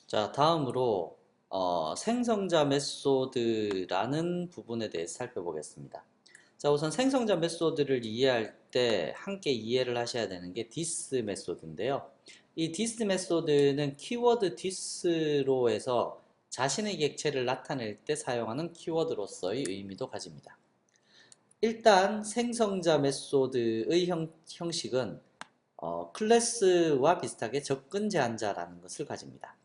자, 다음으로 생성자 메소드라는 부분에 대해서 살펴보겠습니다. 자, 우선 생성자 메소드를 이해할 때 함께 이해를 하셔야 되는 게 디스 메소드인데요. 이 디스 메소드는 키워드 디스로 해서 자신의 객체를 나타낼 때 사용하는 키워드로서의 의미도 가집니다. 일단 생성자 메소드의 형식은 클래스와 비슷하게 접근 제한자라는 것을 가집니다.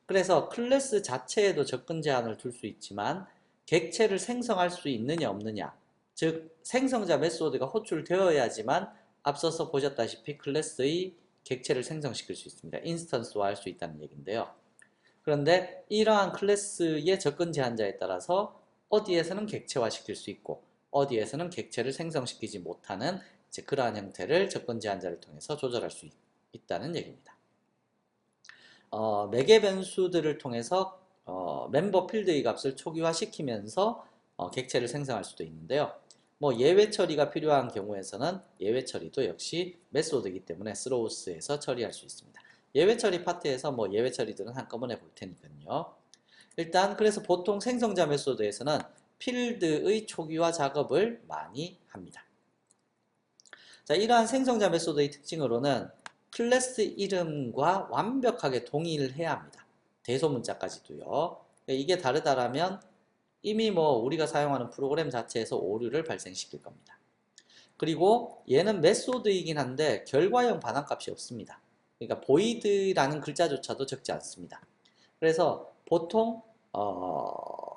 그래서 클래스 자체에도 접근 제한을 둘 수 있지만 객체를 생성할 수 있느냐 없느냐, 즉 생성자 메소드가 호출되어야지만 앞서서 보셨다시피 클래스의 객체를 생성시킬 수 있습니다. 인스턴스화할 수 있다는 얘기인데요. 그런데 이러한 클래스의 접근 제한자에 따라서 어디에서는 객체화시킬 수 있고 어디에서는 객체를 생성시키지 못하는 그러한 형태를 접근 제한자를 통해서 조절할 수 있다는 얘기입니다. 매개 변수들을 통해서 멤버 필드의 값을 초기화시키면서 객체를 생성할 수도 있는데요. 뭐 예외 처리가 필요한 경우에서는 예외 처리도 역시 메소드이기 때문에 스로우스에서 처리할 수 있습니다. 예외 처리 파트에서 뭐 예외 처리들은 한꺼번에 볼 테니까요. 일단 그래서 보통 생성자 메소드에서는 필드의 초기화 작업을 많이 합니다. 자, 이러한 생성자 메소드의 특징으로는 클래스 이름과 완벽하게 동의를 해야 합니다. 대소문자까지도요. 이게 다르다라면 이미 뭐 우리가 사용하는 프로그램 자체에서 오류를 발생시킬 겁니다. 그리고 얘는 메소드이긴 한데 결과형 반환값이 없습니다. 그러니까 void라는 글자조차도 적지 않습니다. 그래서 보통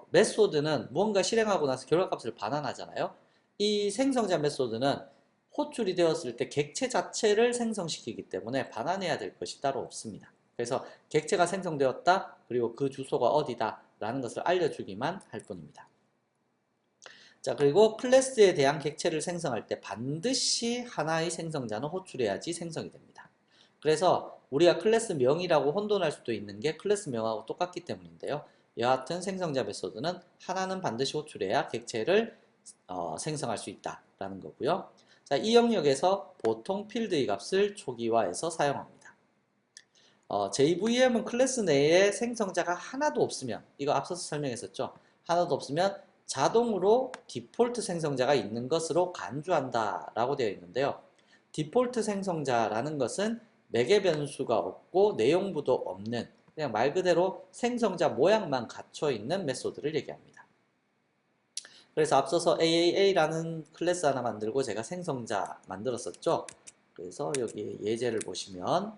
메소드는 무언가 실행하고 나서 결과값을 반환하잖아요. 이 생성자 메소드는 호출이 되었을 때 객체 자체를 생성시키기 때문에 반환해야 될 것이 따로 없습니다. 그래서 객체가 생성되었다, 그리고 그 주소가 어디다 라는 것을 알려주기만 할 뿐입니다. 자, 그리고 클래스에 대한 객체를 생성할 때 반드시 하나의 생성자는 호출해야지 생성이 됩니다. 그래서 우리가 클래스 명이라고 혼돈할 수도 있는 게 클래스 명하고 똑같기 때문인데요. 여하튼 생성자 메소드는 하나는 반드시 호출해야 객체를 생성할 수 있다라는 거고요. 자, 이 영역에서 보통 필드의 값을 초기화해서 사용합니다. JVM은 클래스 내에 생성자가 하나도 없으면, 이거 앞서서 설명했었죠. 하나도 없으면 자동으로 디폴트 생성자가 있는 것으로 간주한다라고 되어 있는데요. 디폴트 생성자라는 것은 매개 변수가 없고 내용부도 없는, 그냥 말 그대로 생성자 모양만 갖춰 있는 메소드를 얘기합니다. 그래서 앞서서 AAA라는 클래스 하나 만들고 제가 생성자 만들었었죠. 그래서 여기 예제를 보시면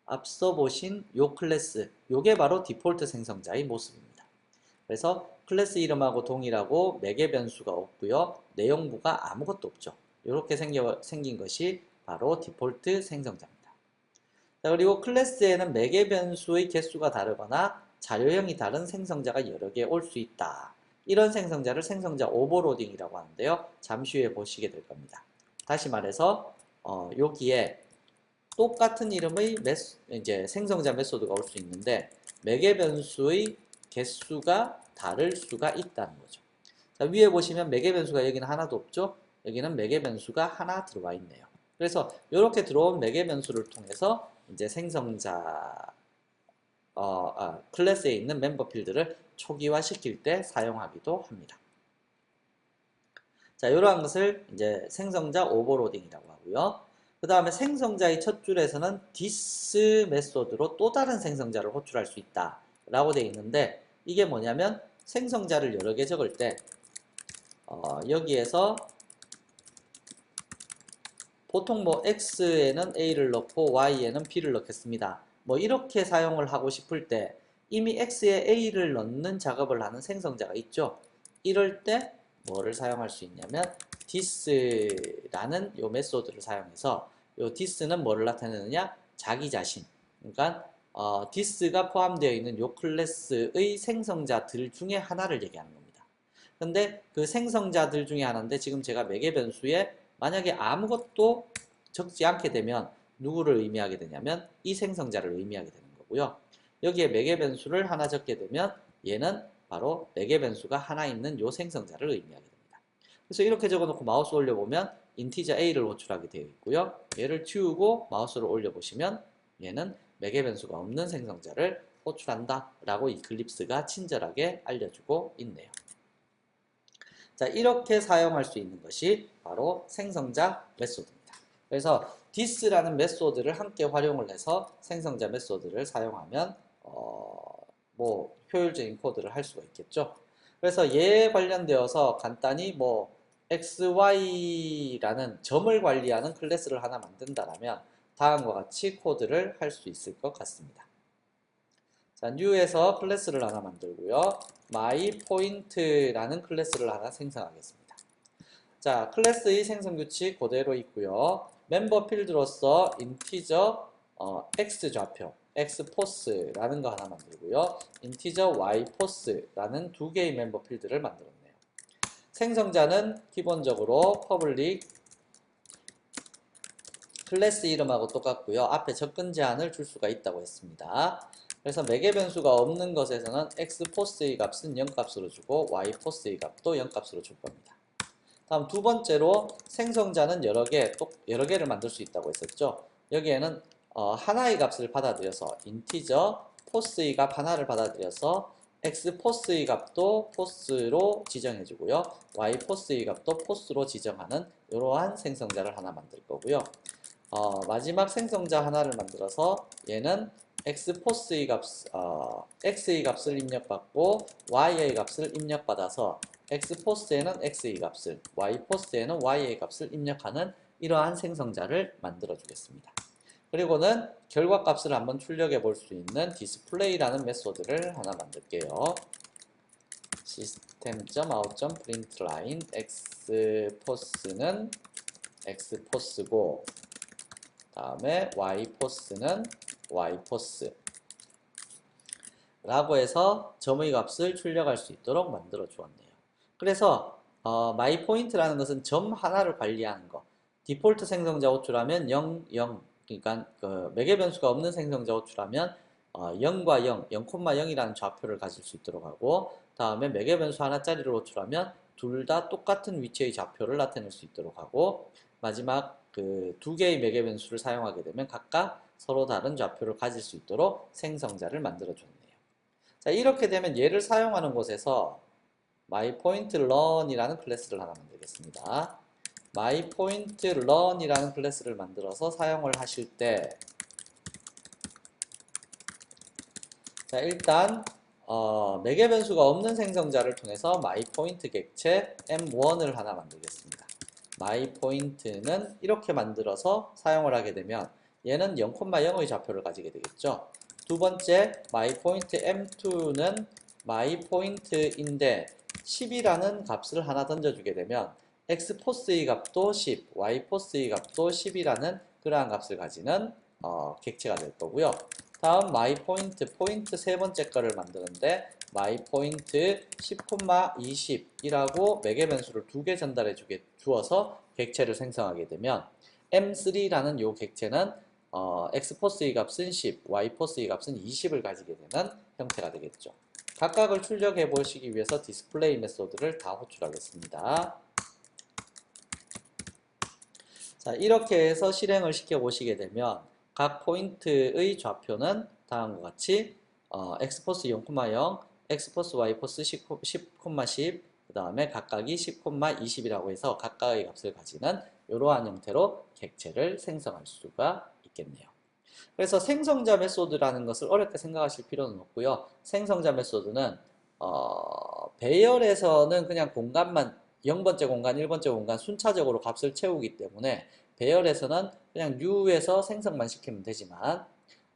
앞서 보신 요 클래스, 요게 바로 디폴트 생성자의 모습입니다. 그래서 클래스 이름하고 동일하고 매개 변수가 없고요. 내용부가 아무것도 없죠. 이렇게 생긴 것이 바로 디폴트 생성자입니다. 자, 그리고 클래스에는 매개 변수의 개수가 다르거나 자료형이 다른 생성자가 여러 개 올 수 있다. 이런 생성자를 생성자 오버로딩이라고 하는데요. 잠시 후에 보시게 될 겁니다. 다시 말해서 여기에 똑같은 이름의 이제 생성자 메소드가 올 수 있는데 매개 변수의 개수가 다를 수가 있다는 거죠. 자, 위에 보시면 매개 변수가 여기는 하나도 없죠. 여기는 매개 변수가 하나 들어와 있네요. 그래서 이렇게 들어온 매개 변수를 통해서 이제 생성자 클래스에 있는 멤버 필드를 초기화 시킬 때 사용하기도 합니다. 자, 이러한 것을 이제 생성자 오버로딩이라고 하고요. 그 다음에 생성자의 첫 줄에서는 this 메소드로 또 다른 생성자를 호출할 수 있다 라고 되어 있는데 이게 뭐냐면 생성자를 여러 개 적을 때 여기에서 보통 뭐 x에는 a를 넣고 y에는 b를 넣겠습니다. 뭐 이렇게 사용을 하고 싶을 때 이미 x에 a를 넣는 작업을 하는 생성자가 있죠. 이럴 때 뭐를 사용할 수 있냐면 this라는 요 메소드를 사용해서 요 this는 뭐를 나타내느냐? 자기 자신. 그러니까 this가 포함되어 있는 요 클래스의 생성자들 중에 하나를 얘기하는 겁니다. 근데 그 생성자들 중에 하나인데 지금 제가 매개 변수에 만약에 아무것도 적지 않게 되면 누구를 의미하게 되냐면 이 생성자를 의미하게 되는 거고요. 여기에 매개 변수를 하나 적게 되면 얘는 바로 매개 변수가 하나 있는 요 생성자를 의미하게 됩니다. 그래서 이렇게 적어놓고 마우스 올려보면 인티저 a를 호출하게 되어 있고요. 얘를 치우고 마우스를 올려보시면 얘는 매개 변수가 없는 생성자를 호출한다 라고 이클립스가 친절하게 알려주고 있네요. 자, 이렇게 사용할 수 있는 것이 바로 생성자 메소드입니다. 그래서 this라는 메소드를 함께 활용을 해서 생성자 메소드를 사용하면 뭐 효율적인 코드를 할 수가 있겠죠. 그래서 얘에 관련되어서 간단히 뭐 xy라는 점을 관리하는 클래스를 하나 만든다라면 다음과 같이 코드를 할 수 있을 것 같습니다. 자, new에서 클래스를 하나 만들고요. myPoint라는 클래스를 하나 생성하겠습니다. 자, 클래스의 생성 규칙 그대로 있고요. 멤버 필드로서 인티저 x 좌표, x 포스라는 거 하나 만들고요. 인티저 y 포스라는 두 개의 멤버 필드를 만들었네요. 생성자는 기본적으로 퍼블릭 클래스 이름하고 똑같고요. 앞에 접근 제한을 줄 수가 있다고 했습니다. 그래서 매개 변수가 없는 것에서는 x 포스의 값은 0값으로 주고 y 포스의 값도 0값으로 줄 겁니다. 다음 두 번째로 생성자는 여러 개를 만들 수 있다고 했었죠. 여기에는 하나의 값을 받아들여서 인티저 포스의 값 하나를 받아들여서 x 포스의 값도 포스로 지정해주고요. y 포스의 값도 포스로 지정하는 이러한 생성자를 하나 만들 거고요. 마지막 생성자 하나를 만들어서 얘는 x포스의 x의 값을 입력받고 y의 값을 입력받아서 x포스에는 x의 값을, y포스에는 y의 값을 입력하는 이러한 생성자를 만들어 주겠습니다. 그리고는 결과값을 한번 출력해 볼 수 있는 display라는 메소드를 하나 만들게요. system.out.println x포스는 x포스고 다음에 y포스는 y포스 라고 해서 점의 값을 출력할 수 있도록 만들어 주었네요. 그래서 myPoint라는 것은 점 하나를 관리하는 거. 디폴트 생성자 호출하면 0, 0 그러니까 매개 변수가 없는 생성자 호출하면 0과 0, 0,0이라는 좌표를 가질 수 있도록 하고 다음에 매개 변수 하나짜리를 호출하면 둘 다 똑같은 위치의 좌표를 나타낼 수 있도록 하고 마지막 그 두 개의 매개 변수를 사용하게 되면 각각 서로 다른 좌표를 가질 수 있도록 생성자를 만들어 줬네요. 자, 이렇게 되면 얘를 사용하는 곳에서 myPointLearn이라는 클래스를 하나 만들겠습니다. myPointLearn이라는 클래스를 만들어서 사용을 하실 때 자, 일단 매개 변수가 없는 생성자를 통해서 myPoint 객체 m1을 하나 만들겠습니다. myPoint는 이렇게 만들어서 사용을 하게 되면 얘는 0,0의 좌표를 가지게 되겠죠. 두 번째 myPoint m2는 myPoint인데 10이라는 값을 하나 던져주게 되면 x포스의 값도 10, y포스의 값도 10이라는 그러한 값을 가지는 객체가 될 거고요. 다음 myPoint, 포인트 세 번째 거를 만드는데 myPoint 10,20이라고 매개 변수를 두 개 전달해 주어서 객체를 생성하게 되면 m3라는 요 객체는 x포스의 값은 10, y포스의 값은 20을 가지게 되는 형태가 되겠죠. 각각을 출력해 보시기 위해서 디스플레이 메소드를 다 호출하겠습니다. 자, 이렇게 해서 실행을 시켜 보시게 되면 각 포인트의 좌표는 다음과 같이 x포스 0,0, x포스 y포스 10,10, 그 다음에 각각이 10,20이라고 해서 각각의 값을 가지는 이러한 형태로 객체를 생성할 수가 있겠네요. 그래서 생성자 메소드라는 것을 어렵게 생각하실 필요는 없고요. 생성자 메소드는 배열에서는 그냥 공간만 0번째 공간, 1번째 공간 순차적으로 값을 채우기 때문에 배열에서는 그냥 new에서 생성만 시키면 되지만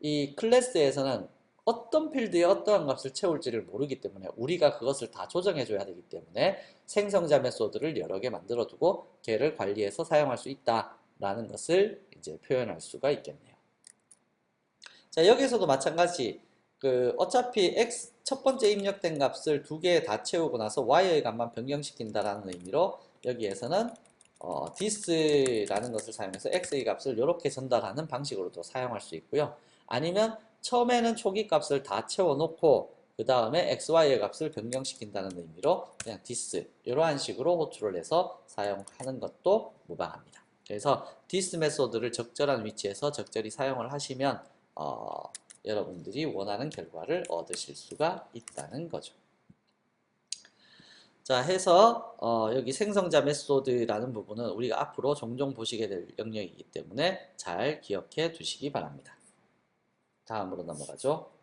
이 클래스에서는 어떤 필드에 어떠한 값을 채울지를 모르기 때문에 우리가 그것을 다 조정해 줘야 되기 때문에 생성자 메소드를 여러 개 만들어 두고 걔를 관리해서 사용할 수 있다라는 것을 이제 표현할 수가 있겠네요. 자, 여기서도 마찬가지 어차피 x 첫 번째 입력된 값을 두 개 다 채우고 나서 y의 값만 변경시킨다라는 의미로 여기에서는 this라는 것을 사용해서 x의 값을 이렇게 전달하는 방식으로도 사용할 수 있고요. 아니면 처음에는 초기 값을 다 채워놓고 그 다음에 xy의 값을 변경시킨다는 의미로 그냥 this 이러한 식으로 호출을 해서 사용하는 것도 무방합니다. 그래서 this 메소드를 적절한 위치에서 적절히 사용을 하시면 여러분들이 원하는 결과를 얻으실 수가 있다는 거죠. 자, 해서 여기 생성자 메소드라는 부분은 우리가 앞으로 종종 보시게 될 영역이기 때문에 잘 기억해 두시기 바랍니다. 다음으로 넘어가죠.